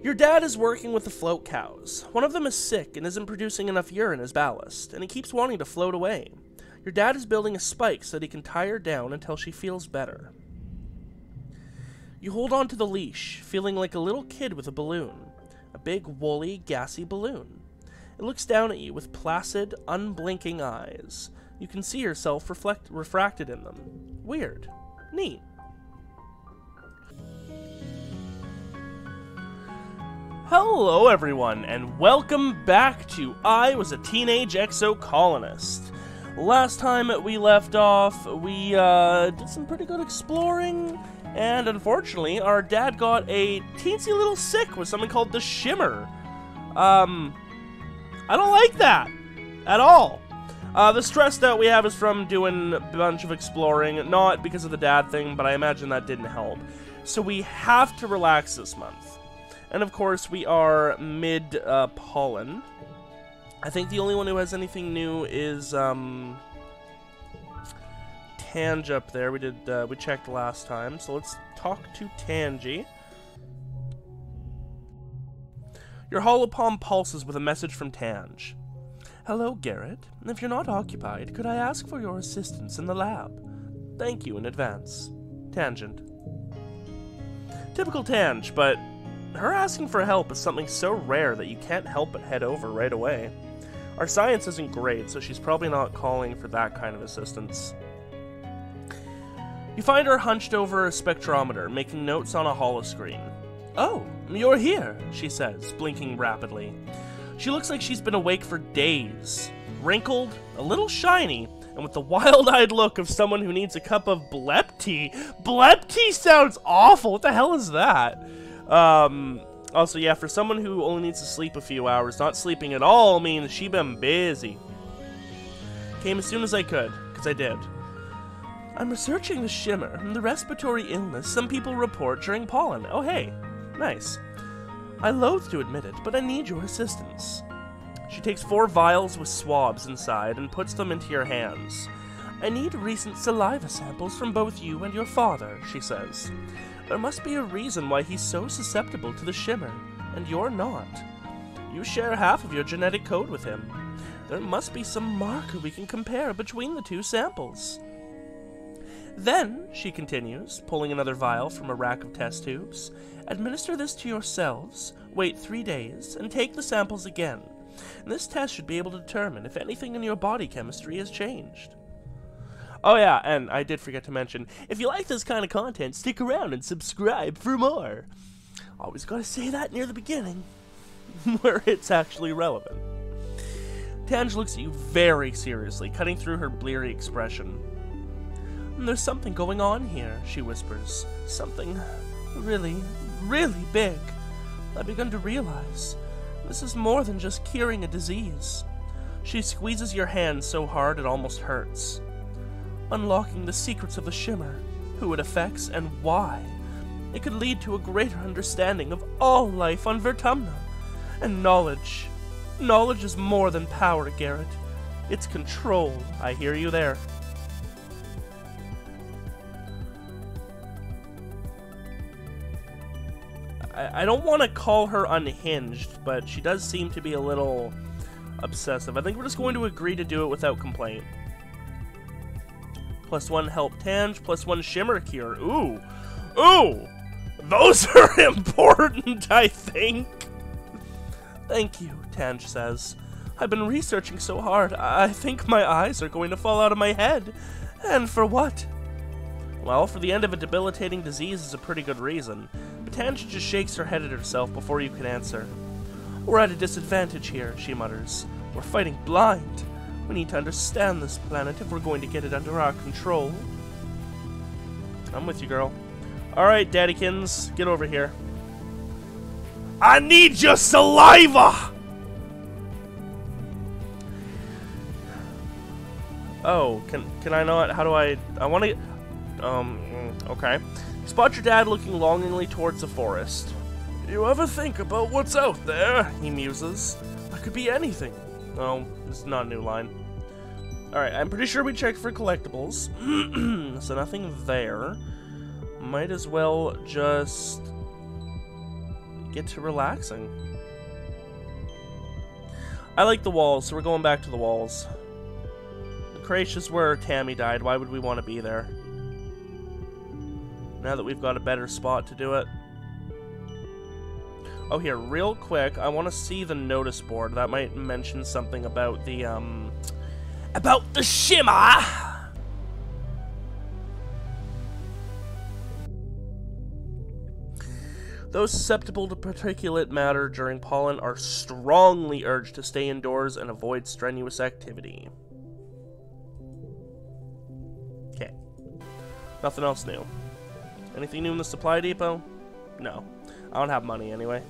Your dad is working with the float cows. One of them is sick and isn't producing enough urine as ballast, and he keeps wanting to float away. Your dad is building a spike so that he can tie her down until she feels better. You hold on to the leash, feeling like a little kid with a balloon. A big, woolly, gassy balloon. It looks down at you with placid, unblinking eyes. You can see yourself refracted in them. Weird. Neat. Hello everyone, and welcome back to I Was a Teenage Exocolonist. Last time we left off, we did some pretty good exploring, and unfortunately our dad got a teensy little sick with something called the Shimmer. I don't like that at all. The stress that we have is from doing a bunch of exploring, not because of the dad thing, but I imagine that didn't help. So we have to relax this month. And of course, we are mid-pollen. I think the only one who has anything new is Tang up there. We checked last time, so let's talk to Tangy. Your holopalm pulses with a message from Tang. Hello, Garrett. If you're not occupied, could I ask for your assistance in the lab? Thank you in advance. Tangent. Typical Tang, but her asking for help is something so rare that you can't help but head over right away. Our science isn't great, so she's probably not calling for that kind of assistance. You find her hunched over a spectrometer, making notes on a holoscreen. Oh, you're here, she says, blinking rapidly. She looks like she's been awake for days. Wrinkled, a little shiny, and with the wild-eyed look of someone who needs a cup of blep tea. Blep tea sounds awful! What the hell is that? Also, yeah, for someone who only needs to sleep a few hours, not sleeping at all means she been busy. Came as soon as I could, because I did. I'm researching the Shimmer, the respiratory illness some people report during pollen. Oh, hey. Nice. I loathe to admit it, but I need your assistance. She takes 4 vials with swabs inside and puts them into your hands. I need recent saliva samples from both you and your father, she says. There must be a reason why he's so susceptible to the Shimmer, and you're not. You share half of your genetic code with him. There must be some marker we can compare between the 2 samples. Then, she continues, pulling another vial from a rack of test tubes, administer this to yourselves, wait 3 days, and take the samples again. This test should be able to determine if anything in your body chemistry has changed. Oh yeah, and I did forget to mention, if you like this kind of content, stick around and subscribe for more. Always gotta say that near the beginning, where it's actually relevant. Tang looks at you very seriously, cutting through her bleary expression. There's something going on here, she whispers. Something really, really big. I've begun to realize this is more than just curing a disease. She squeezes your hand so hard it almost hurts. Unlocking the secrets of the Shimmer, who it affects, and why. It could lead to a greater understanding of all life on Vertumna. And knowledge. Knowledge is more than power, Garrett. It's control. I hear you there. I don't want to call her unhinged, but she does seem to be a little obsessive. I think we're just going to agree to do it without complaint. +1 help Tang, +1 Shimmer cure. Ooh. Ooh! Those are important, I think. Thank you, Tang says. I've been researching so hard, I think my eyes are going to fall out of my head. And for what? Well, for the end of a debilitating disease is a pretty good reason. But Tang just shakes her head at herself before you can answer. We're at a disadvantage here, she mutters. We're fighting blind. We need to understand this planet if we're going to get it under our control. I'm with you, girl. Alright, daddykins, get over here. I need your saliva! Oh, can I not? How do I want to... okay. Spot your dad looking longingly towards the forest. You ever think about what's out there? He muses. That could be anything. Oh, it's not a new line. Alright, I'm pretty sure we checked for collectibles. So nothing there. Might as well just get to relaxing. I like the walls, so we're going back to the walls. The creche is where Tammy died. Why would we want to be there? Now that we've got a better spot to do it. Oh, here, real quick, I want to see the notice board. That might mention something about the shimmer! Those susceptible to particulate matter during pollen are strongly urged to stay indoors and avoid strenuous activity. Okay. Nothing else new. Anything new in the supply depot? No. I don't have money anyway.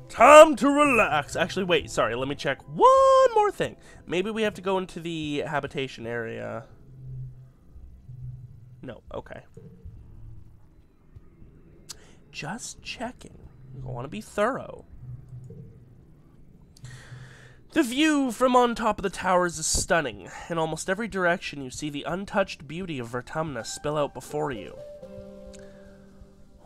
Time to relax. Actually, wait, sorry, let me check one more thing. Maybe we have to go into the habitation area. No, okay. Just checking. I want to be thorough. The view from on top of the towers is stunning. In almost every direction, you see the untouched beauty of Vertumnus spill out before you.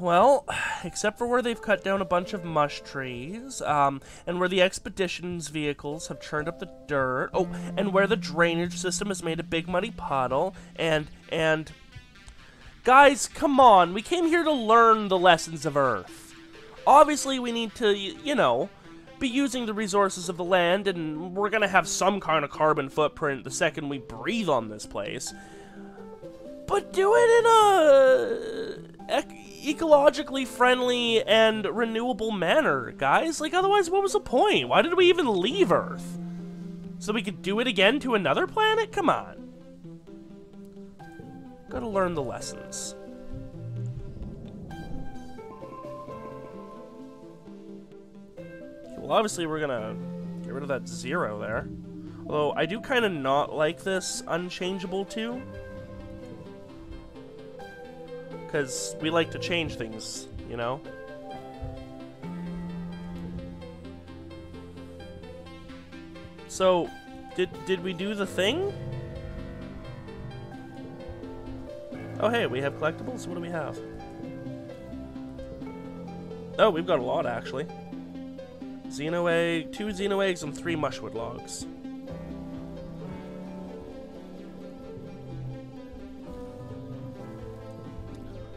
Well, except for where they've cut down a bunch of mush trees, and where the expedition's vehicles have churned up the dirt, oh, and where the drainage system has made a big muddy puddle, and... Guys, come on, we came here to learn the lessons of Earth. Obviously, we need to, you know, be using the resources of the land, and we're gonna have some kind of carbon footprint the second we breathe on this place. But do it in a ecologically friendly and renewable manner, guys. Like, otherwise, what was the point? Why did we even leave Earth? So we could do it again to another planet? Come on. Gotta learn the lessons. Well, obviously, we're gonna get rid of that 0 there. Although, I do kind of not like this unchangeable 2. Because we like to change things, you know? So, did we do the thing? Oh, hey, we have collectibles? What do we have? Oh, we've got a lot, actually. Xeno egg, 2 Xeno eggs, and 3 mushwood logs.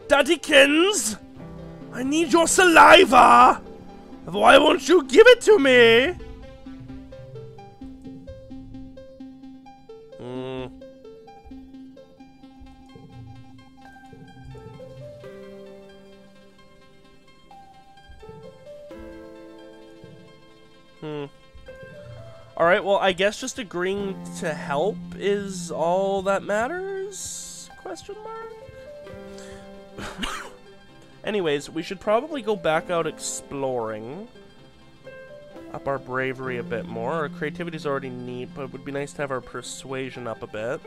Daddykins! I need your saliva! Why won't you give it to me? Alright, well, I guess just agreeing to help is all that matters? Question mark? Anyways, we should probably go back out exploring. Up our bravery a bit more. Our creativity's already neat, but it would be nice to have our persuasion up a bit.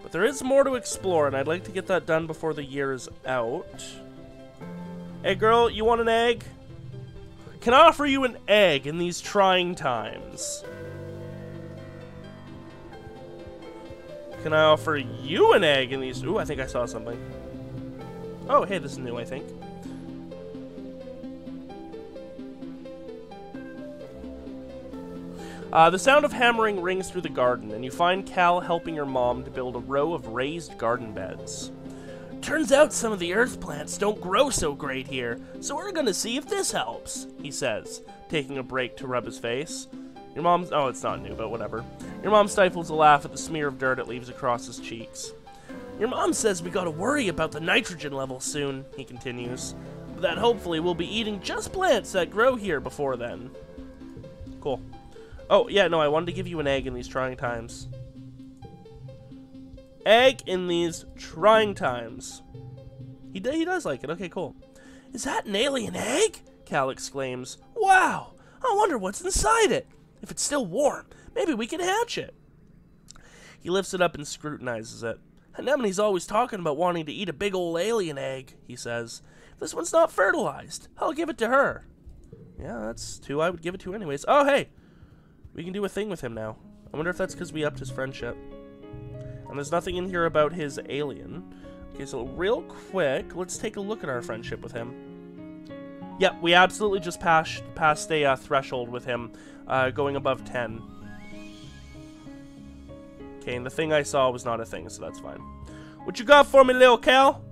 But there is more to explore, and I'd like to get that done before the year is out. Hey girl, you want an egg? Can I offer you an egg in these trying times? Can I offer you an egg in these... Ooh, I think I saw something. Oh, hey, this is new, I think. The sound of hammering rings through the garden, and you find Cal helping your mom to build a row of raised garden beds. Turns out some of the earth plants don't grow so great here, so we're gonna see if this helps, he says, taking a break to rub his face. Your mom's... Oh, it's not new, but whatever. Your mom stifles a laugh at the smear of dirt it leaves across his cheeks. Your mom says we gotta worry about the nitrogen level soon, he continues. But that hopefully we'll be eating just plants that grow here before then. Cool. Oh, yeah, no, I wanted to give you an egg in these trying times. Egg in these trying times. He does like it. Okay, cool. Is that an alien egg? Cal exclaims. Wow! I wonder what's inside it. If it's still warm, maybe we can hatch it. He lifts it up and scrutinizes it. Anemone's always talking about wanting to eat a big old alien egg, he says. If this one's not fertilized, I'll give it to her. Yeah, that's 2 I would give it to anyways. Oh, hey! We can do a thing with him now. I wonder if that's because we upped his friendship. And there's nothing in here about his alien. Okay, so real quick, let's take a look at our friendship with him. Yep, we absolutely just passed a threshold with him, going above 10. Okay, and the thing I saw was not a thing, so that's fine. What you got for me, little Cal?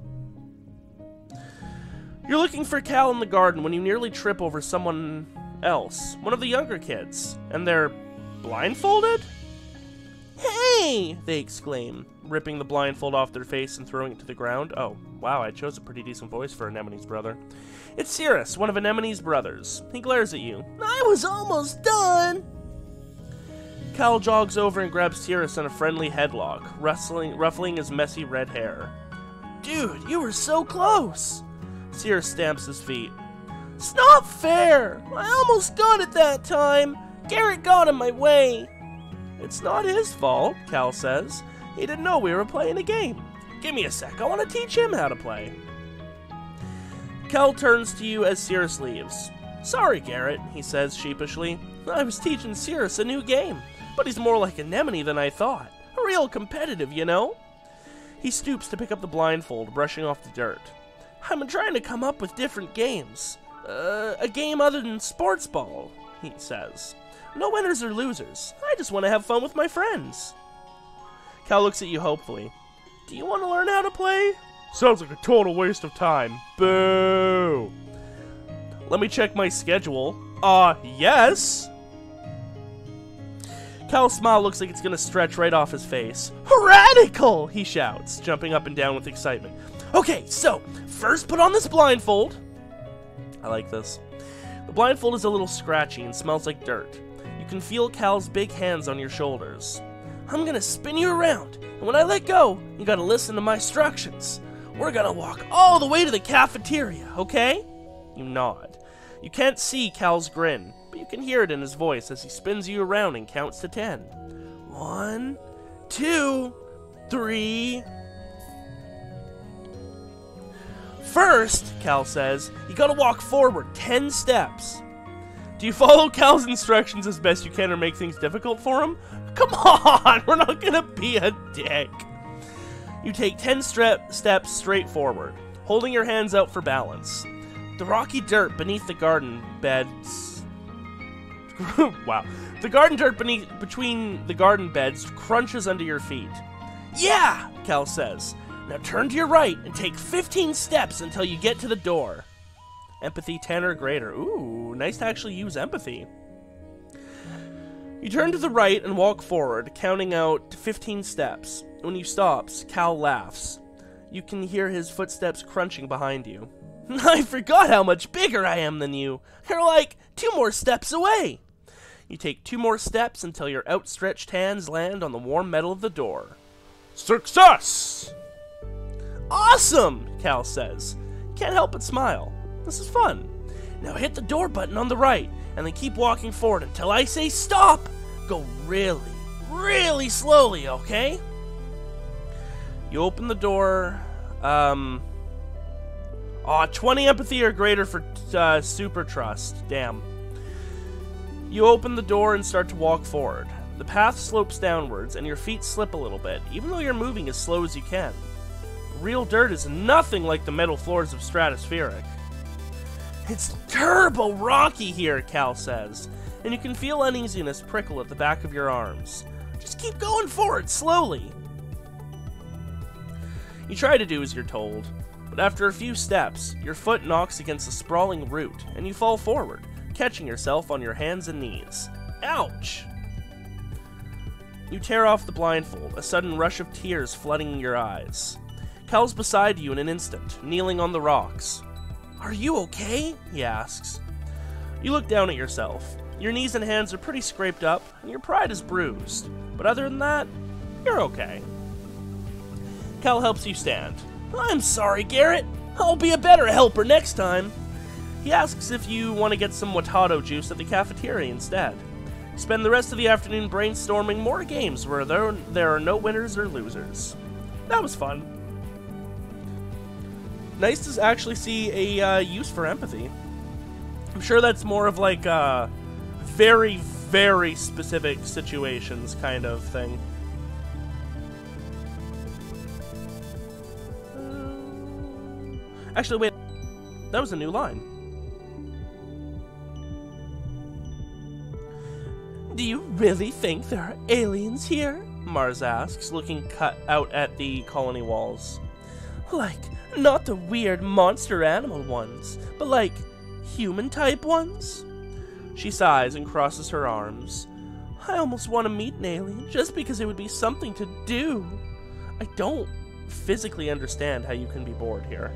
You're looking for Cal in the garden when you nearly trip over someone else, one of the younger kids, and they're blindfolded? Hey! They exclaim, ripping the blindfold off their face and throwing it to the ground. Oh, wow, I chose a pretty decent voice for Anemone's brother. It's Cirrus, one of Anemone's brothers. He glares at you. I was almost done! Cal jogs over and grabs Cirrus in a friendly headlock, ruffling his messy red hair. Dude, you were so close! Cirrus stamps his feet. It's not fair! I almost got it that time! Garrett got in my way! It's not his fault, Cal says. He didn't know we were playing a game. Give me a sec, I want to teach him how to play. Cal turns to you as Cirrus leaves. Sorry, Garrett, he says sheepishly. I was teaching Cirrus a new game, but he's more like Anemone than I thought. Real competitive, you know? He stoops to pick up the blindfold, brushing off the dirt. I've been trying to come up with different games. A game other than sports ball, he says. No winners or losers. I just want to have fun with my friends. Cal looks at you hopefully. Do you want to learn how to play? Sounds like a total waste of time. Boo! Let me check my schedule. Yes! Cal's smile looks like it's gonna stretch right off his face. Radical! He shouts, jumping up and down with excitement. Okay, so, first put on this blindfold. I like this. The blindfold is a little scratchy and smells like dirt. You can feel Cal's big hands on your shoulders. I'm gonna spin you around, and when I let go, you gotta listen to my instructions. We're gonna walk all the way to the cafeteria, okay? You nod. You can't see Cal's grin, but you can hear it in his voice as he spins you around and counts to 10. 1, 2, 3... First, Cal says, you gotta walk forward 10 steps. Do you follow Cal's instructions as best you can or make things difficult for him? Come on, we're not gonna be a dick. You take 10 steps straight forward, holding your hands out for balance. The rocky dirt beneath the garden beds... wow. The garden dirt between the garden beds crunches under your feet. Yeah, Cal says. Now turn to your right and take 15 steps until you get to the door. Empathy 10 or greater. Ooh, nice to actually use empathy. You turn to the right and walk forward, counting out 15 steps. When you stop, Cal laughs. You can hear his footsteps crunching behind you. I forgot how much bigger I am than you. You're like 2 more steps away. You take 2 more steps until your outstretched hands land on the warm metal of the door. Success! Awesome, Cal says. Can't help but smile. This is fun. Now hit the door button on the right, and then keep walking forward until I say stop. Go really, really slowly, okay? You open the door. 20 empathy or greater for super trust. Damn. You open the door and start to walk forward. The path slopes downwards, and your feet slip a little bit, even though you're moving as slow as you can. Real dirt is nothing like the metal floors of Stratospheric. It's turbo rocky here, Cal says, and you can feel uneasiness prickle at the back of your arms. Just keep going forward, slowly. You try to do as you're told, but after a few steps, your foot knocks against a sprawling root, and you fall forward, catching yourself on your hands and knees. Ouch! You tear off the blindfold, a sudden rush of tears flooding your eyes. Cal's beside you in an instant, kneeling on the rocks. Are you okay? He asks. You look down at yourself. Your knees and hands are pretty scraped up, and your pride is bruised. But other than that, you're okay. Cal helps you stand. I'm sorry, Garrett. I'll be a better helper next time. He asks if you want to get some Watado juice at the cafeteria instead. Spend the rest of the afternoon brainstorming more games where there are no winners or losers. That was fun. Nice to actually see a use for empathy. I'm sure that's more of like a very, very specific situations kind of thing. Actually, wait. That was a new line. Do you really think there are aliens here? Mars asks, looking cut out at the colony walls. Like, not the weird monster animal ones, but like, human-type ones? She sighs and crosses her arms. I almost want to meet an alien, just because it would be something to do. I don't physically understand how you can be bored here.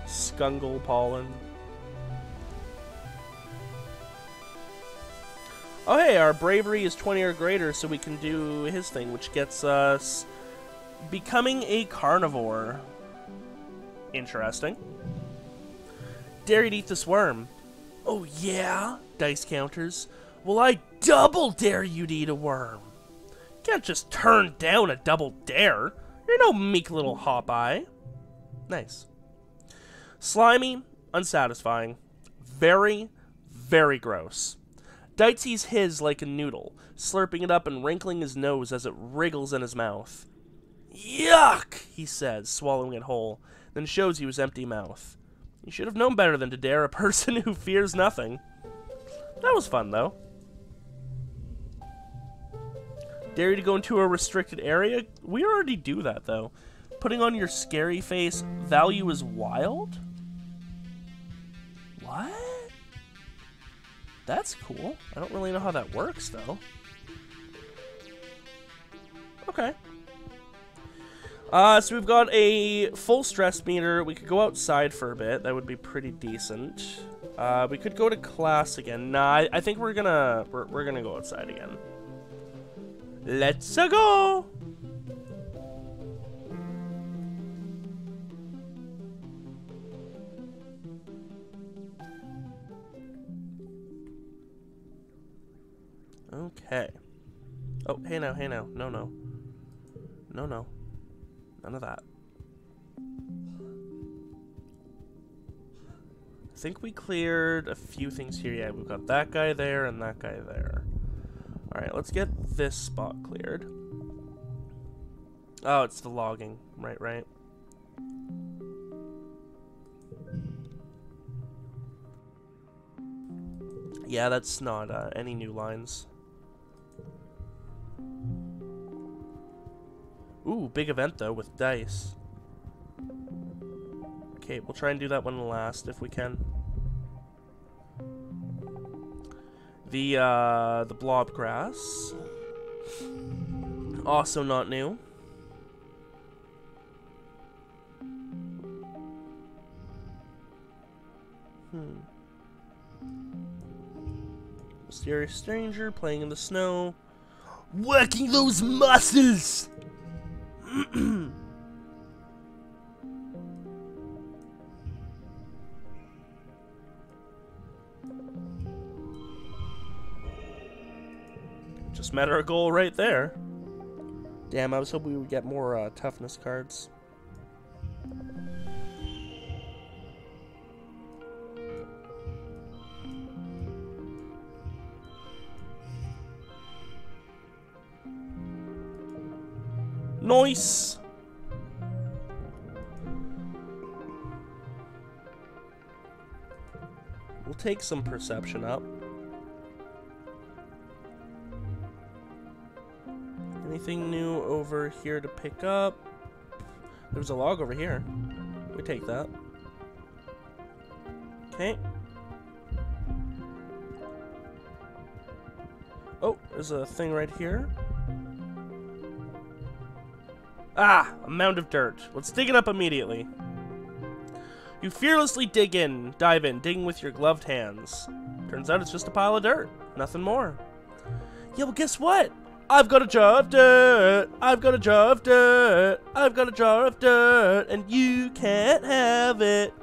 Skungle pollen. Oh hey, our bravery is 20 or greater, so we can do his thing, which gets us becoming a carnivore. Interesting. Dare you to eat this worm? Oh yeah? Dice counters. Well, I double dare you to eat a worm. Can't just turn down a double dare. You're no meek little hop-eye. Nice. Slimy, unsatisfying. Very, very gross. Dice sees his like a noodle, slurping it up and wrinkling his nose as it wriggles in his mouth. Yuck, he says, swallowing it whole, then shows you his empty mouth. You should have known better than to dare a person who fears nothing. That was fun, though. Dare you to go into a restricted area? We already do that, though. Putting on your scary face, value is wild? What? That's cool. I don't really know how that works, though. Okay. So we've got a full stress meter. We could go outside for a bit. That would be pretty decent. We could go to class again. Nah, I think we're gonna go outside again. Let's go! Okay. Oh, hey now, hey now. No, no. No, no. None of that. I think we cleared a few things here. Yeah, we've got that guy there and that guy there. Alright, let's get this spot cleared. Oh, it's the logging. Right, right. Yeah, that's not any new lines. Ooh, big event though with dice. Okay, we'll try and do that one last if we can. The blob grass. Also not new. Mysterious stranger playing in the snow. Working those muscles! Just met our goal right there. Damn, I was hoping we would get more toughness cards. Nice! We'll take some perception up. Anything new over here to pick up? There's a log over here. We take that. Okay. Oh, there's a thing right here. Ah, a mound of dirt. Let's dig it up immediately. You fearlessly dive in, digging with your gloved hands. Turns out it's just a pile of dirt, nothing more. Yeah, well guess what? I've got a jar of dirt, I've got a jar of dirt, I've got a jar of dirt, and you can't have it.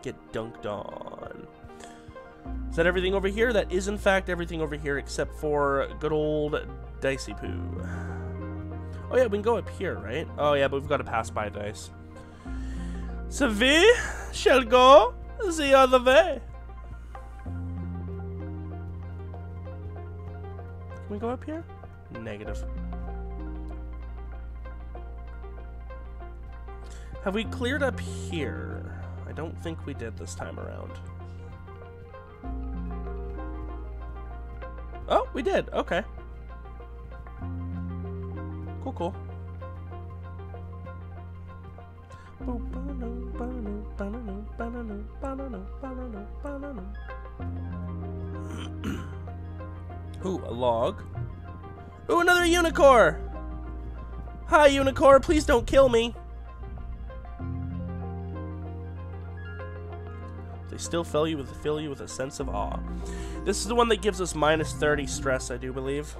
Get dunked on. Is that everything over here? That is in fact everything over here except for good old Dicey Poo. Oh yeah, we can go up here, right? Oh yeah, but we've got to pass by Dice. So we shall go the other way. Can we go up here? Negative. Have we cleared up here? I don't think we did this time around. Oh, we did. Okay. Cool, cool. Ooh, a log. Ooh, another unicorn! Hi, unicorn, please don't kill me. They still fill you with a sense of awe. This is the one that gives us minus 30 stress, I do believe.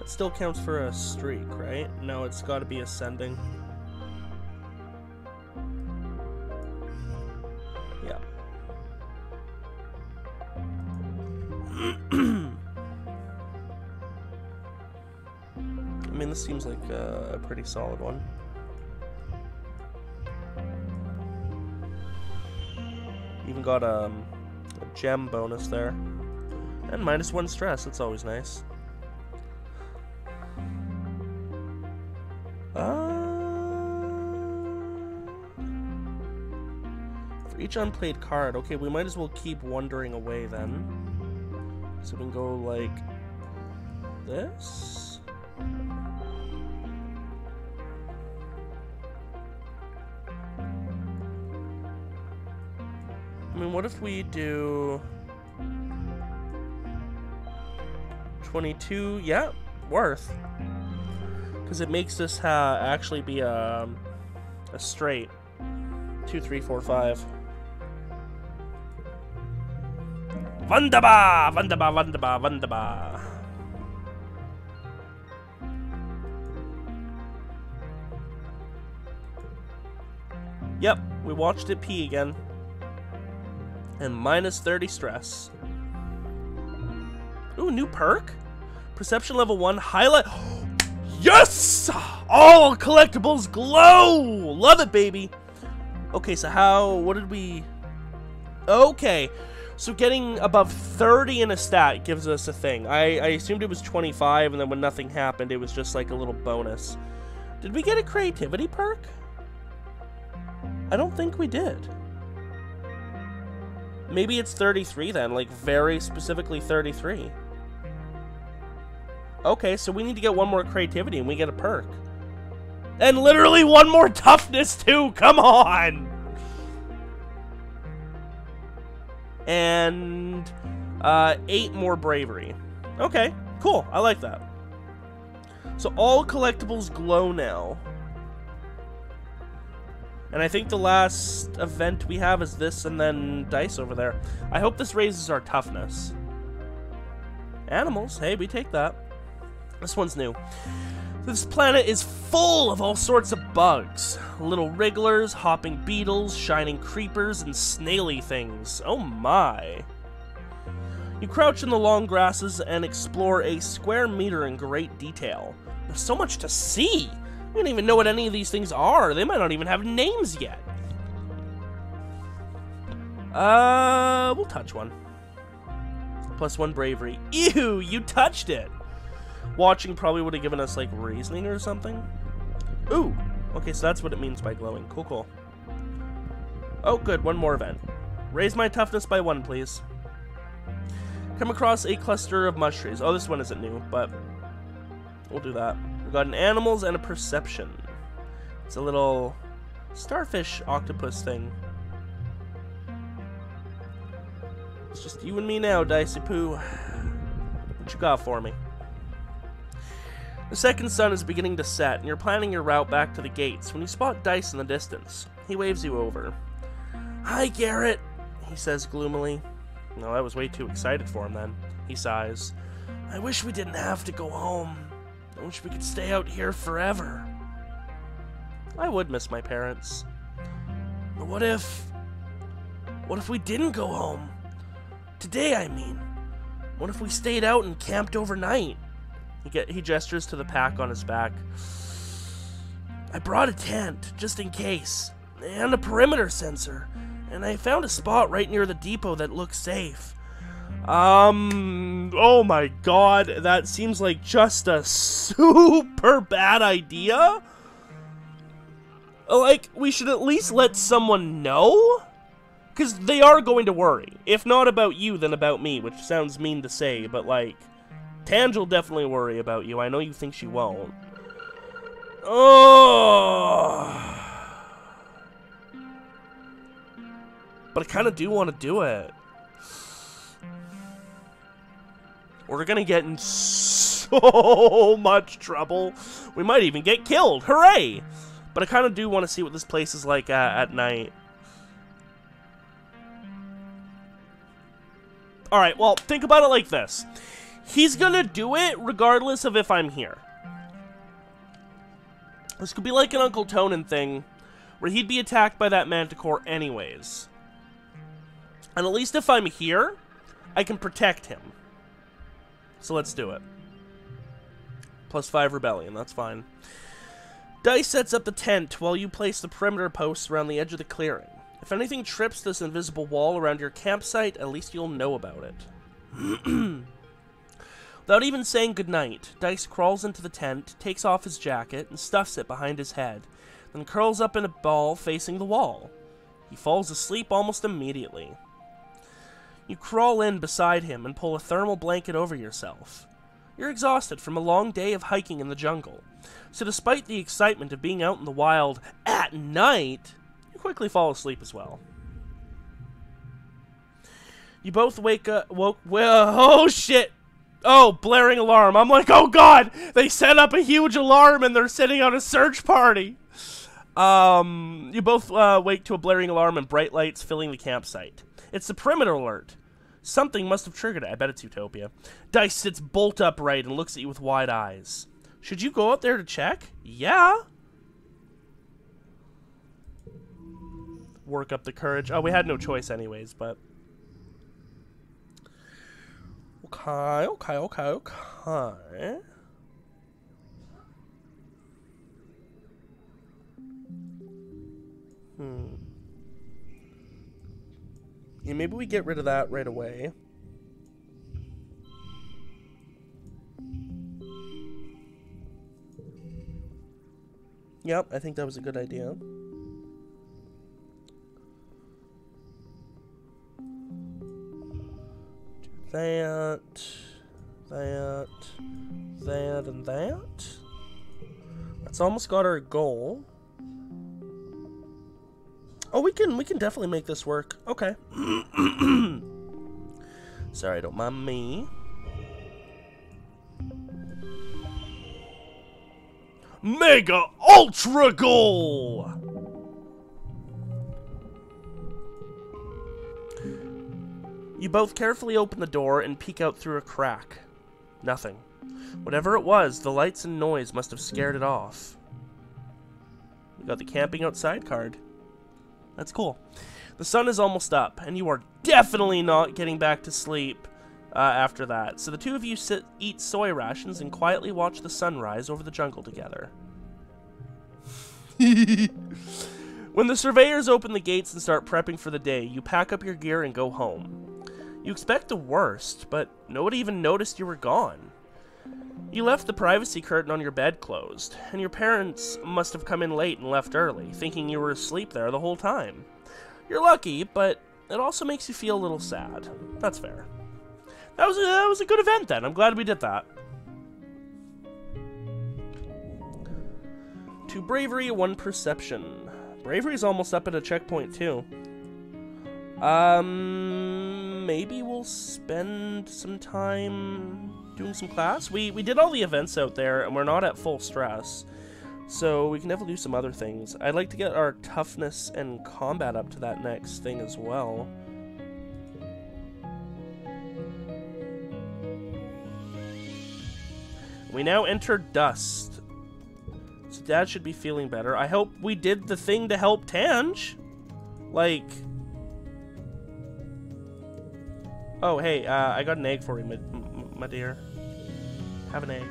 It still counts for a streak, right? No, it's got to be ascending. Yeah. I mean, this seems like a pretty solid one. Even got a gem bonus there. And minus 1 stress, that's always nice. For each unplayed card, okay, we might as well keep wandering away then. So we can go like this. I mean, what if we do 22? Yeah, worth. Because it makes this actually be a straight 2, 3, 4, 5. Wunderbar! Wunderbar, wunderbar, wunderbar. Yep, we watched it pee again. And minus 30 stress. Ooh, new perk? Perception level 1, highlight. Yes! All collectibles glow! Love it, baby. Okay, so what did we... Okay, so getting above 30 in a stat gives us a thing. I assumed it was 25, and then when nothing happened, it was just like a little bonus. Did we get a creativity perk? I don't think we did. Maybe it's 33 then, like very specifically 33. Okay, so we need to get one more creativity and we get a perk. And literally one more toughness too, come on! And 8 more bravery. Okay, cool, I like that. So all collectibles glow now. And I think the last event we have is this and then dice over there. I hope this raises our toughness. Animals, hey, we take that. This one's new. This planet is full of all sorts of bugs. Little wrigglers, hopping beetles, shining creepers, and snaily things. Oh my. You crouch in the long grasses and explore a square meter in great detail. There's so much to see. We don't even know what any of these things are. They might not even have names yet. We'll touch one. Plus 1 bravery. Ew, you touched it. Watching probably would have given us, like, reasoning or something. Ooh. Okay, so that's what it means by glowing. Cool, cool. Oh, good. One more event. Raise my toughness by 1, please. Come across a cluster of mushrooms. Oh, this one isn't new, but we'll do that. We've got an animals and a perception. It's a little starfish octopus thing. It's just you and me now, Dicey Poo. What you got for me? The second sun is beginning to set, and you're planning your route back to the gates when you spot Dice in the distance. He waves you over. Hi, Garrett, he says gloomily. No, I was way too excited for him then. He sighs. I wish we didn't have to go home. I wish we could stay out here forever. I would miss my parents. But what if What if we didn't go home? Today, I mean. What if we stayed out and camped overnight? He gestures to the pack on his back. I brought a tent, just in case, and a perimeter sensor, and I found a spot right near the depot that looks safe. Oh my god, that seems like just a super bad idea. Like, we should at least let someone know? Because they are going to worry. If not about you, then about me, which sounds mean to say, but like, Tang will definitely worry about you. I know you think she won't. Oh. But I kind of do want to do it. We're going to get in so much trouble. We might even get killed. Hooray! But I kind of do want to see what this place is like at night. Alright, well, think about it like this. He's going to do it regardless of if I'm here. This could be like an Uncle Tonin thing, where he'd be attacked by that manticore anyways. And at least if I'm here, I can protect him. So let's do it. +5 rebellion, that's fine. Dice sets up the tent while you place the perimeter posts around the edge of the clearing. If anything trips this invisible wall around your campsite, at least you'll know about it. Without even saying goodnight, Dice crawls into the tent, takes off his jacket, and stuffs it behind his head, then curls up in a ball facing the wall. He falls asleep almost immediately. You crawl in beside him and pull a thermal blanket over yourself. You're exhausted from a long day of hiking in the jungle, so despite the excitement of being out in the wild at night, you quickly fall asleep as well. You both oh shit! Oh, blaring alarm. I'm like, oh god! They set up a huge alarm and they're sending out a search party! You both wake to a blaring alarm and bright lights filling the campsite. It's the perimeter alert. Something must have triggered it. I bet it's Utopia. Dice sits bolt upright and looks at you with wide eyes. Should you go out there to check? Yeah. Work up the courage. Oh, we had no choice anyways, but... Okay. Yeah, maybe we get rid of that right away. Yep, I think that was a good idea. That, and that. That's almost got our goal. Oh, we can definitely make this work. Okay. Sorry, don't mind me. Mega Ultra Goal! You both carefully open the door and peek out through a crack. Nothing. Whatever it was, the lights and noise must have scared it off. We got the camping outside card. That's cool. The sun is almost up, and you are definitely not getting back to sleep after that. So the two of you eat soy rations and quietly watch the sunrise over the jungle together. When the surveyors open the gates and start prepping for the day, you pack up your gear and go home. You expect the worst, but nobody even noticed you were gone. You left the privacy curtain on your bed closed, and your parents must have come in late and left early, thinking you were asleep there the whole time. You're lucky, but it also makes you feel a little sad. That's fair. That was a good event then. I'm glad we did that. 2 bravery, 1 perception. Bravery's almost up at a checkpoint too. Maybe we'll spend some time doing some class. We did all the events out there, and we're not at full stress, so we can definitely do some other things. I'd like to get our toughness and combat up to that next thing as well. We now enter Dust. So Dad should be feeling better. I hope we did the thing to help Tang. Like, Oh, hey, I got an egg for you, my dear. Have an egg.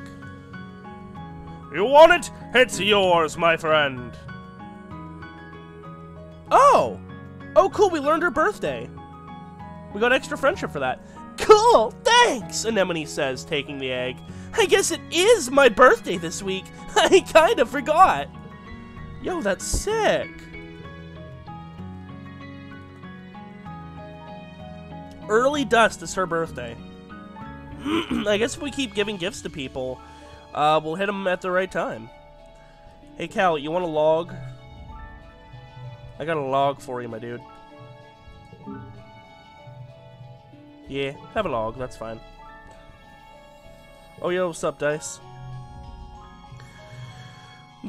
You want it? It's yours, my friend. Oh! Oh, cool, we learned her birthday. We got extra friendship for that. Cool, thanks, Anemone says, taking the egg. I guess it is my birthday this week. I kind of forgot. Yo, that's sick. Early Dust is her birthday. I guess if we keep giving gifts to people, we'll hit them at the right time. Hey, Cal, you want a log? I got a log for you, my dude. Yeah, have a log, that's fine. Oh, yo, what's up, Dice?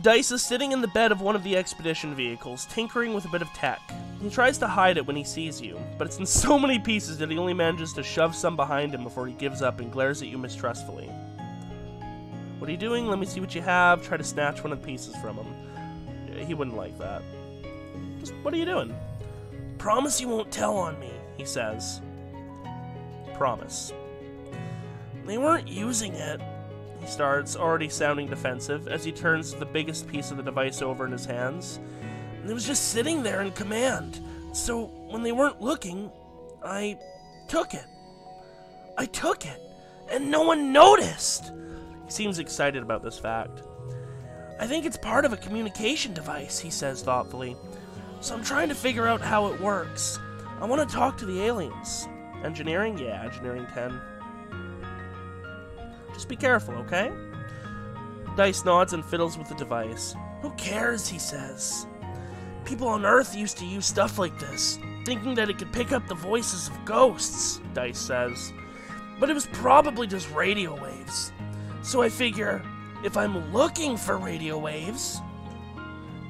Dice is sitting in the bed of one of the expedition vehicles, tinkering with a bit of tech. He tries to hide it when he sees you, but it's in so many pieces that he only manages to shove some behind him before he gives up and glares at you mistrustfully. What are you doing? Let me see what you have. Try to snatch one of the pieces from him. He wouldn't like that. Just, what are you doing? Promise you won't tell on me, he says. Promise. They weren't using it. He starts, already sounding defensive, as he turns the biggest piece of the device over in his hands. And it was just sitting there in command. So, when they weren't looking, I took it. I took it, and no one noticed. He seems excited about this fact. I think it's part of a communication device, he says thoughtfully. So I'm trying to figure out how it works. I want to talk to the aliens. Engineering? Yeah, engineering 10. Just be careful, okay? Dice nods and fiddles with the device. Who cares, he says. People on Earth used to use stuff like this, thinking that it could pick up the voices of ghosts, Dice says. But it was probably just radio waves. So I figure, if I'm looking for radio waves,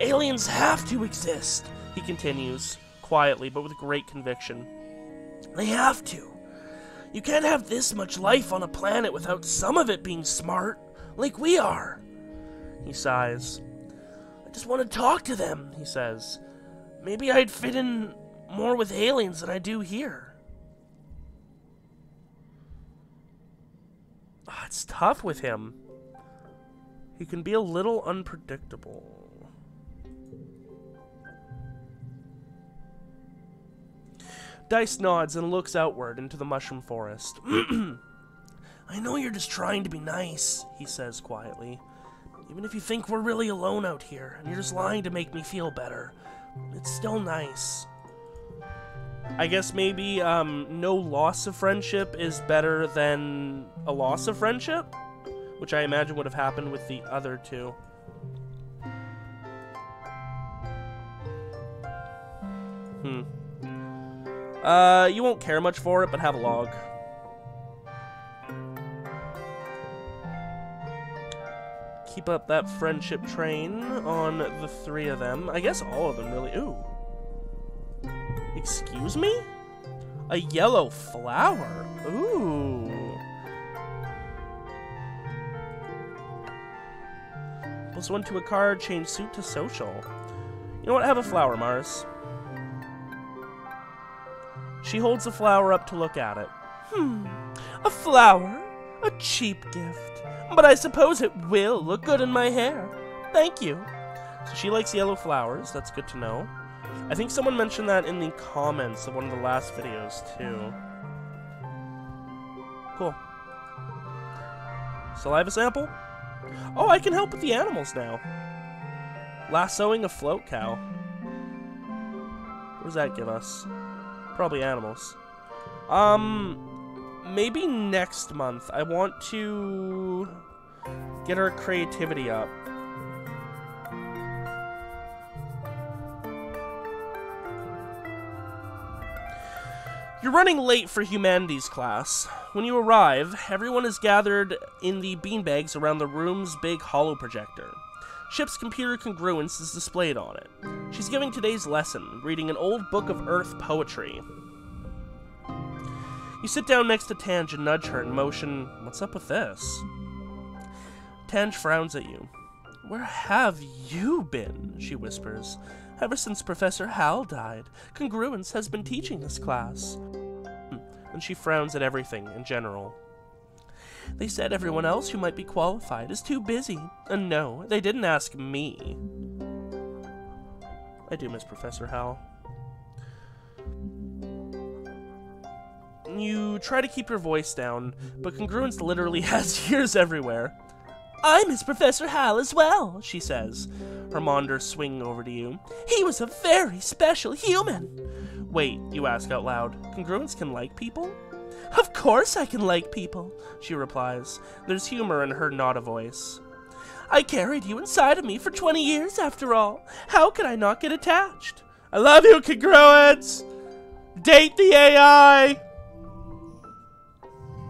aliens have to exist, he continues, quietly but with great conviction. They have to. You can't have this much life on a planet without some of it being smart, like we are. He sighs. I just want to talk to them, he says. Maybe I'd fit in more with aliens than I do here. Oh, it's tough with him. He can be a little unpredictable. Dice nods and looks outward into the mushroom forest. I know you're just trying to be nice, he says quietly. Even if you think we're really alone out here, and you're just lying to make me feel better, it's still nice. I guess maybe no loss of friendship is better than a loss of friendship? Which I imagine would have happened with the other two. You won't care much for it, but have a log. Keep up that friendship train on the three of them. I guess all of them, really. Ooh. Excuse me? A yellow flower. Ooh. +1 to a card, change suit to social. You know what? Have a flower, Mars. She holds the flower up to look at it. A flower? A cheap gift. But I suppose it will look good in my hair. Thank you. So she likes yellow flowers. That's good to know. I think someone mentioned that in the comments of one of the last videos, too. Cool. Saliva sample? Oh, I can help with the animals now. Lassoing a float cow. What does that give us? Probably animals. Maybe next month. I want to get our creativity up. You're running late for humanities class. When you arrive, everyone is gathered in the beanbags around the room's big holo projector. Ship's computer congruence is displayed on it. She's giving today's lesson, reading an old book of Earth poetry. You sit down next to Tang and nudge her and motion, what's up with this? Tang frowns at you. Where have you been? She whispers. Ever since Professor Hal died, congruence has been teaching this class. and she frowns at everything in general. They said everyone else who might be qualified is too busy. And no, they didn't ask me. I do miss Professor Hal. You try to keep your voice down, but Congruence literally has ears everywhere. I miss Professor Hal as well, she says, her monitor swinging over to you. He was a very special human. Wait, you ask out loud. Congruence can like people? Of course I can like people, she replies. There's humor in her not a voice. I carried you inside of me for 20 years after all. How could I not get attached? I love you, Congruence! Date the AI!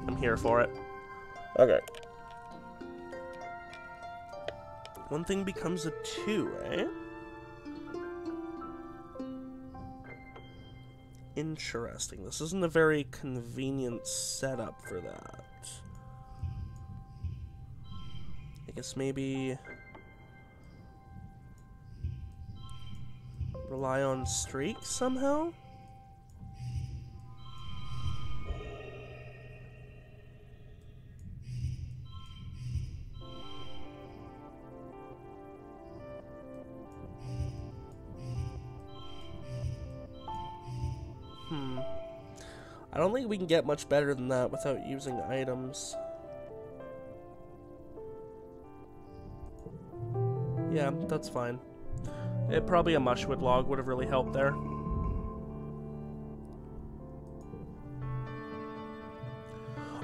I'm here for it. Okay. One thing becomes a two, eh? Interesting. This isn't a very convenient setup for that. I guess maybe rely on streaks somehow? I don't think we can get much better than that without using items. Yeah, that's fine. Probably a mushwood log would have really helped there.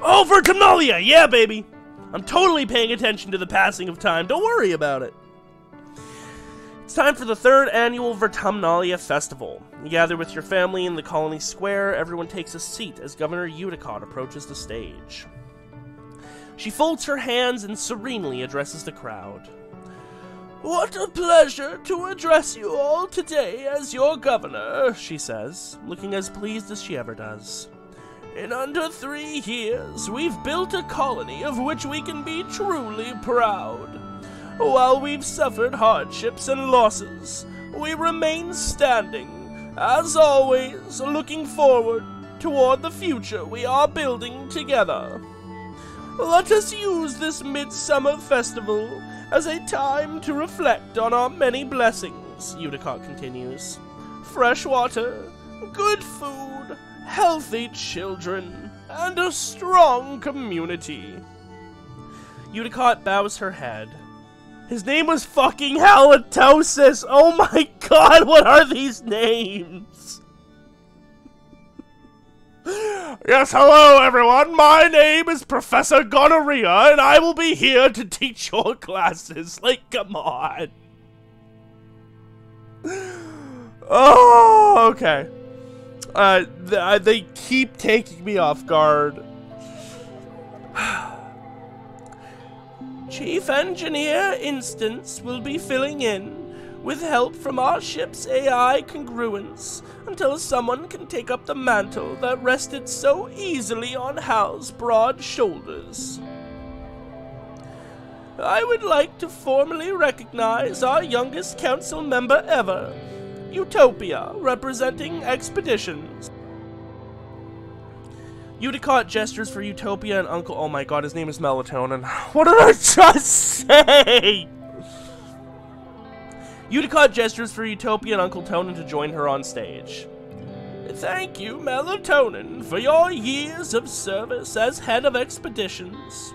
Oh, Vertimiglia! Yeah, baby! I'm totally paying attention to the passing of time. Don't worry about it. It's time for the 3rd annual Vertimiglia Festival. You gather with your family in the colony square. Everyone takes a seat as Governor Udicott approaches the stage. She folds her hands and serenely addresses the crowd. What a pleasure to address you all today as your governor, she says, looking as pleased as she ever does. In under 3 years, we've built a colony of which we can be truly proud. While we've suffered hardships and losses, we remain standing, as always, looking forward toward the future we are building together. Let us use this midsummer festival as a time to reflect on our many blessings, Udicott continues. Fresh water, good food, healthy children, and a strong community. Udicott bows her head. His name was fucking Halitosis! Oh my god, what are these names? Yes, hello everyone, my name is Professor Gonorrhea, and I will be here to teach your classes. Like, come on. Oh, okay. They keep taking me off guard. Chief Engineer Instance will be filling in, with help from our ship's AI Congruence, until someone can take up the mantle that rested so easily on Hal's broad shoulders. I would like to formally recognize our youngest council member ever, Utopia, representing Expeditions. Udicott gestures for Utopia and Uncle... Oh my god, his name is Melatonin. What did I just say? Udicott gestures for Utopia and Uncle Tonin to join her on stage. Thank you, Melatonin, for your years of service as head of Expeditions.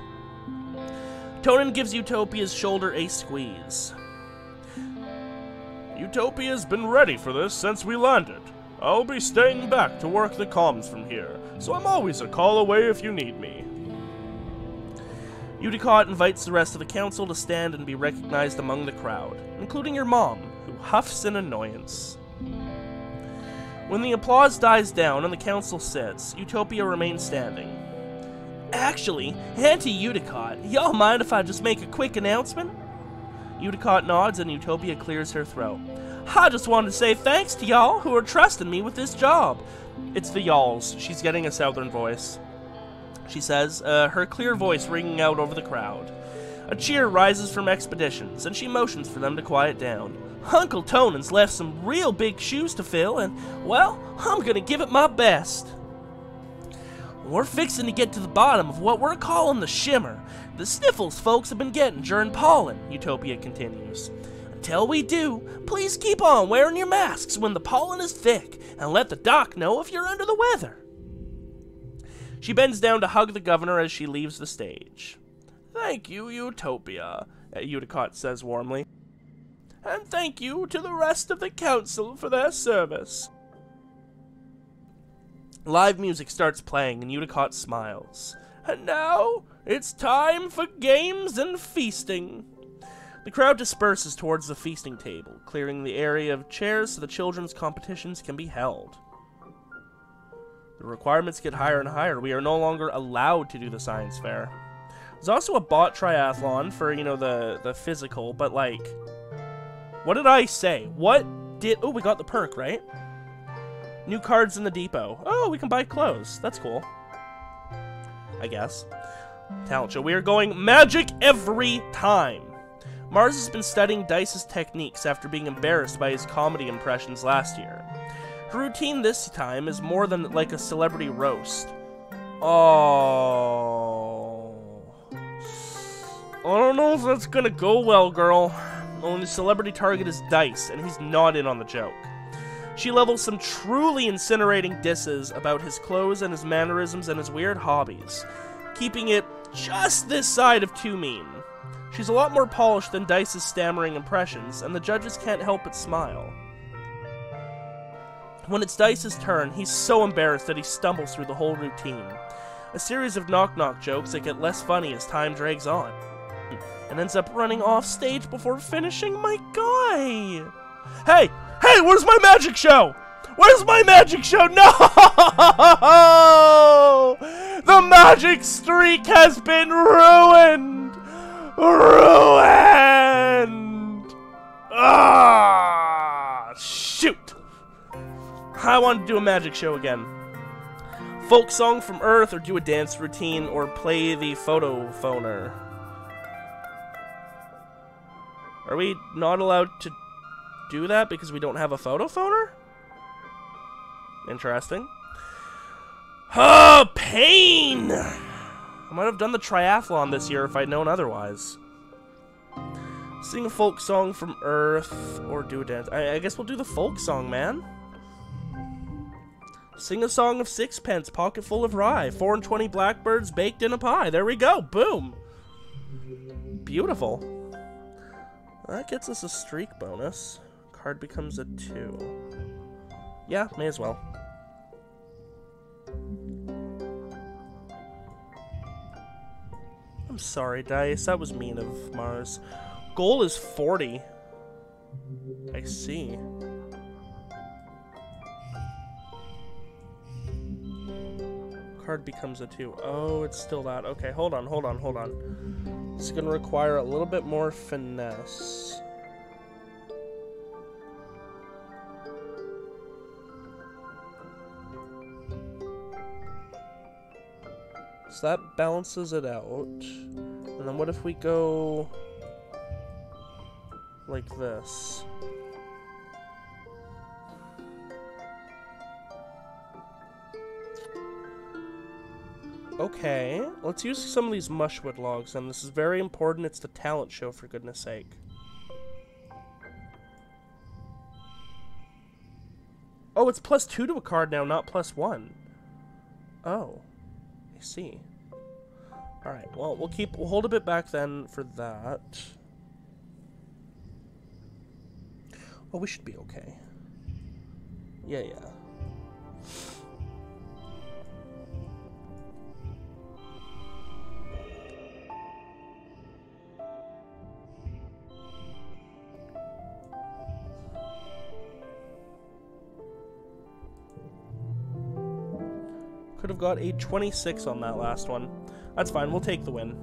Tonin gives Utopia's shoulder a squeeze. Utopia's been ready for this since we landed. I'll be staying back to work the comms from here, so I'm always a call away if you need me. Udicott invites the rest of the council to stand and be recognized among the crowd, including your mom, who huffs in annoyance. When the applause dies down and the council sits, Utopia remains standing. Actually, Auntie Udicott, y'all mind if I just make a quick announcement? Udicott nods and Utopia clears her throat. I just wanted to say thanks to y'all who are trusting me with this job. It's the y'alls. She's getting a southern voice. She says, her clear voice ringing out over the crowd. A cheer rises from Expeditions, and she motions for them to quiet down. Uncle Tonin's left some real big shoes to fill, and, well, I'm gonna give it my best. We're fixing to get to the bottom of what we're calling the shimmer. The sniffles folks have been getting during pollen, Utopia continues. Until we do, please keep on wearing your masks when the pollen is thick, and let the doc know if you're under the weather. She bends down to hug the governor as she leaves the stage. Thank you, Utopia, Eudicott says warmly. And thank you to the rest of the council for their service. Live music starts playing and Eudicott smiles. And now, it's time for games and feasting. The crowd disperses towards the feasting table, clearing the area of chairs so the children's competitions can be held. The requirements get higher and higher. We are no longer allowed to do the science fair. There's also a bot triathlon for, you know, the physical, but like, what did I say? Oh, we got the perk, right? New cards in the depot. Oh, we can buy clothes. That's cool. I guess. Talent show. We are going magic every time. Mars has been studying Dice's techniques after being embarrassed by his comedy impressions last year. Her routine this time is more than like a celebrity roast. Oh. I don't know if that's gonna go well, girl. Only celebrity target is Dice, and he's not in on the joke. She levels some truly incinerating disses about his clothes and his mannerisms and his weird hobbies, keeping it just this side of too mean. She's a lot more polished than Dice's stammering impressions, and the judges can't help but smile. When it's Dice's turn, he's so embarrassed that he stumbles through the whole routine. A series of knock-knock jokes that get less funny as time drags on, and ends up running off stage before finishing. My guy! Hey! Hey, where's my magic show? Where's my magic show? No! The magic streak has been ruined! Ruined! Ah! Shoot! I want to do a magic show again. Folk song from Earth, or do a dance routine, or play the photo phoner. Are we not allowed to do that because we don't have a photo phoner? Interesting. Oh, pain! I might have done the triathlon this year if I'd known otherwise. Sing a folk song from Earth, or do a dance. I guess we'll do the folk song, man. Sing a song of sixpence, pocket full of rye, 4 and 20 blackbirds baked in a pie. There we go, boom! Beautiful. That gets us a streak bonus. Card becomes a 2. Yeah, may as well. I'm sorry, Dice. That was mean of Mars. Goal is 40. I see. Card becomes a 2. Oh, it's still that. Okay, hold on. It's gonna require a little bit more finesse. So that balances it out. And then what if we go like this? Okay, let's use some of these mushwood logs, and this is very important. It's the talent show, for goodness sake. Oh, it's +2 to a card now, not +1. Oh, I see. Alright, well, we'll hold a bit back then for that. Well, we should be okay. Yeah. Could have got a 26 on that last one. That's fine, we'll take the win.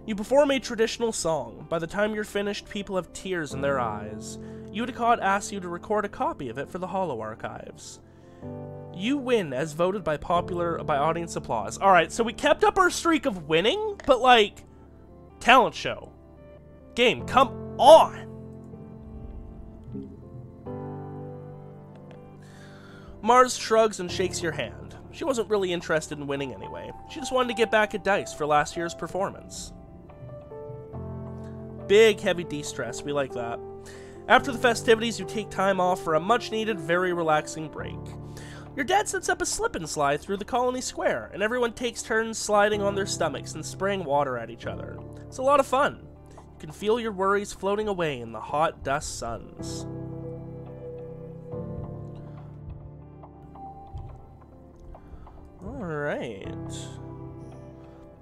You perform a traditional song. By the time you're finished, people have tears in their eyes. Eudicott asks you to record a copy of it for the Hollow Archives. You win, as voted by audience applause. Alright, so we kept up our streak of winning, but like, talent show. Game, come on! Mars shrugs and shakes your hand. She wasn't really interested in winning anyway. She just wanted to get back at Dice for last year's performance. Big, heavy de-stress. We like that. After the festivities, you take time off for a much-needed, very relaxing break. Your dad sets up a slip and slide through the colony square, and everyone takes turns sliding on their stomachs and spraying water at each other. It's a lot of fun. You can feel your worries floating away in the hot dust suns. Alright.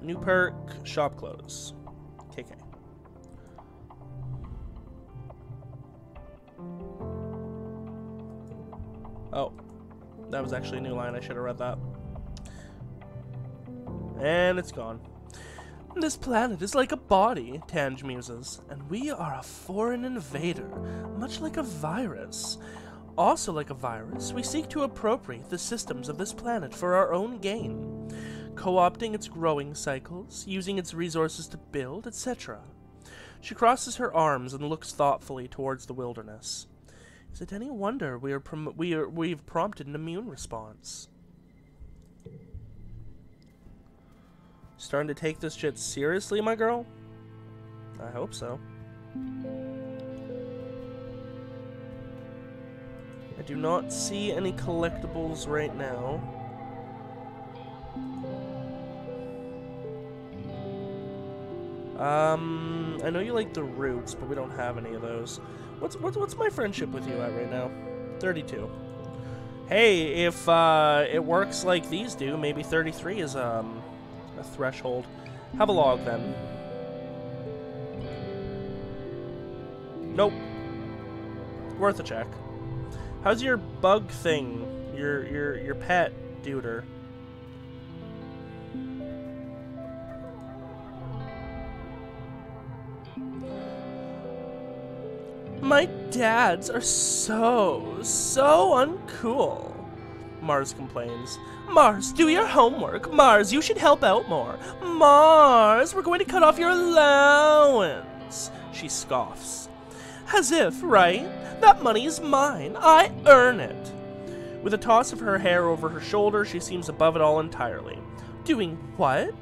New perk, shop close. KK. Oh. That was actually a new line. I should have read that. And it's gone. This planet is like a body, Tang muses, and we are a foreign invader, much like a virus. Also like a virus, we seek to appropriate the systems of this planet for our own gain, co-opting its growing cycles, using its resources to build, etc. She crosses her arms and looks thoughtfully towards the wilderness. Is it any wonder we've prompted an immune response? Starting to take this shit seriously, my girl? I hope so. I do not see any collectibles right now. I know you like the roots, but we don't have any of those. What's my friendship with you at right now? 32. Hey, if it works like these do, maybe 33 is a threshold. Have a log then. Nope. Worth a check. How's your bug thing? Your pet duder? My dads are so uncool. Mars complains. Mars, do your homework. Mars, you should help out more. Mars, we're going to cut off your allowance. She scoffs. As if, right? That money is mine. I earn it. With a toss of her hair over her shoulder, she seems above it all entirely. Doing what?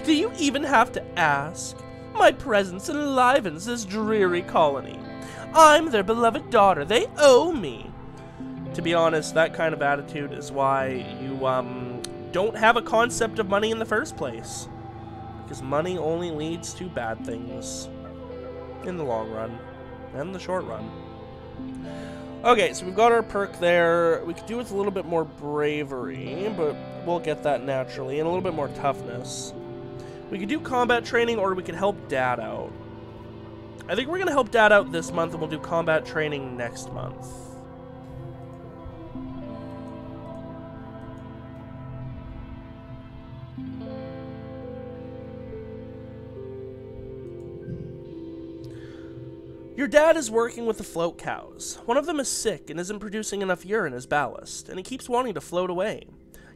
Do you even have to ask? My presence enlivens this dreary colony. I'm their beloved daughter. They owe me. To be honest, that kind of attitude is why you, don't have a concept of money in the first place. Because money only leads to bad things. In the long run. And the short run. Okay, so we've got our perk there. We could do with a little bit more bravery, but we'll get that naturally. And a little bit more toughness. We could do combat training, or we could help Dad out. I think we're going to help Dad out this month, and we'll do combat training next month. Your dad is working with the float cows. One of them is sick and isn't producing enough urine as ballast, and he keeps wanting to float away.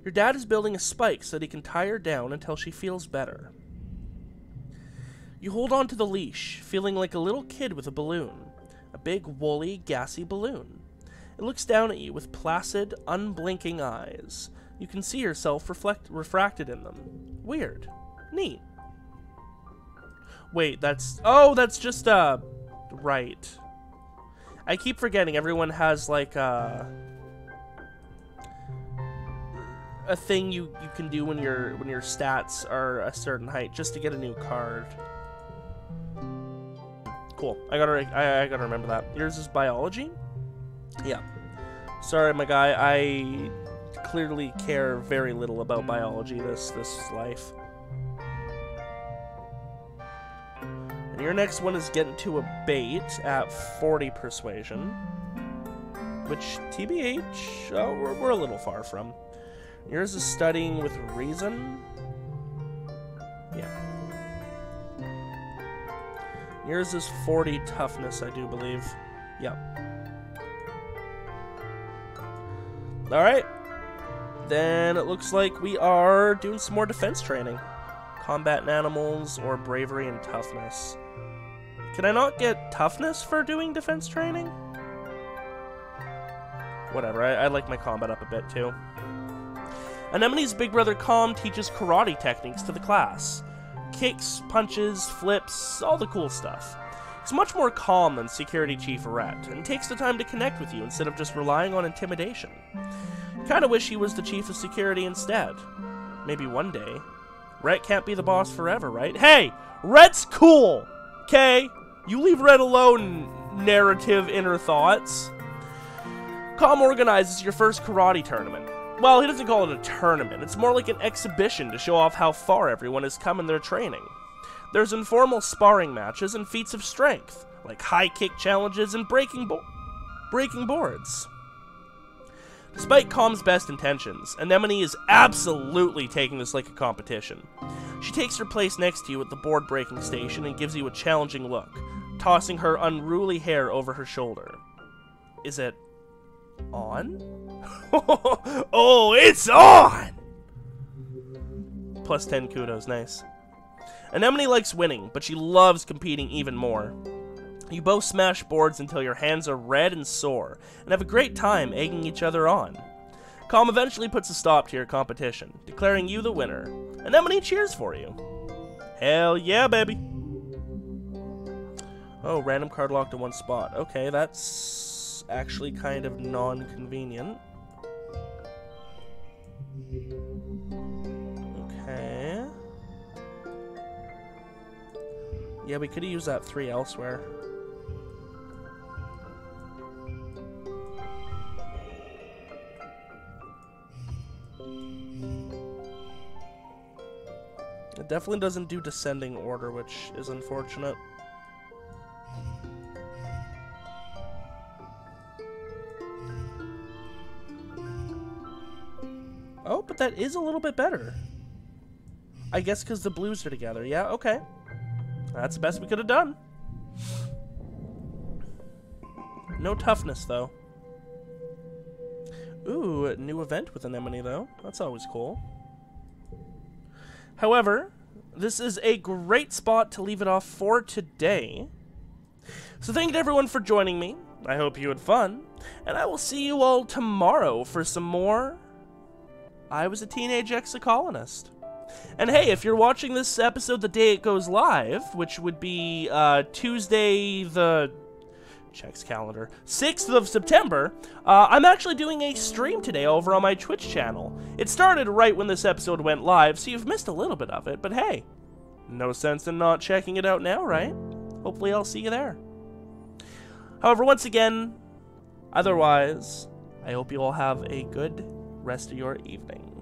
Your dad is building a spike so that he can tie her down until she feels better. You hold on to the leash, feeling like a little kid with a balloon. A big, woolly, gassy balloon. It looks down at you with placid, unblinking eyes. You can see yourself refracted in them. Weird. Neat. Wait, that's... Oh, that's just, right. I keep forgetting everyone has, like, a thing you can do when your stats are a certain height just to get a new card. Cool. I gotta remember that. Yours is biology? Yeah. Sorry, my guy. I clearly care very little about biology this life. And your next one is getting to a bait at 40 persuasion. Which, TBH, we're a little far from. Yours is studying with reason? Yeah. Yours is 40 toughness, I do believe. Yep. Alright. Then it looks like we are doing some more defense training. Combat animals or bravery and toughness. Can I not get toughness for doing defense training? Whatever, I like my combat up a bit too. Anemone's big brother Calm teaches karate techniques to the class. Kicks, punches, flips, all the cool stuff. He's much more calm than Security Chief Rhett, and takes the time to connect with you instead of just relying on intimidation. Kinda wish he was the chief of security instead. Maybe one day. Rhett can't be the boss forever, right? Hey! Rhett's cool! Okay? You leave Rhett alone, narrative inner thoughts. Calm organizes your first karate tournament. Well, he doesn't call it a tournament. It's more like an exhibition to show off how far everyone has come in their training. There's informal sparring matches and feats of strength, like high kick challenges and breaking boards. Despite Calm's best intentions, Anemone is absolutely taking this like a competition. She takes her place next to you at the board breaking station and gives you a challenging look, tossing her unruly hair over her shoulder. Is it on? Oh, it's on! Plus 10 kudos, nice. Anemone likes winning, but she loves competing even more. You both smash boards until your hands are red and sore, and have a great time egging each other on. Calm eventually puts a stop to your competition, declaring you the winner. Anemone cheers for you. Hell yeah, baby! Oh, random card locked in one spot. Okay, that's actually kind of non-convenient. Okay. Yeah, we could have used that 3 elsewhere. It definitely doesn't do descending order, which is unfortunate. Oh, but that is a little bit better. I guess because the blues are together. Yeah, okay. That's the best we could have done. No toughness, though. Ooh, new event with Anemone, though. That's always cool. However, this is a great spot to leave it off for today. So thank you to everyone for joining me. I hope you had fun. And I will see you all tomorrow for some more I Was a Teenage Exocolonist. And hey, if you're watching this episode the day it goes live, which would be Tuesday the... checks calendar, 6th of September, I'm actually doing a stream today over on my Twitch channel. It started right when this episode went live, so you've missed a little bit of it, but hey, no sense in not checking it out now, right? Hopefully I'll see you there. However, once again, otherwise, I hope you all have a good rest of your evening.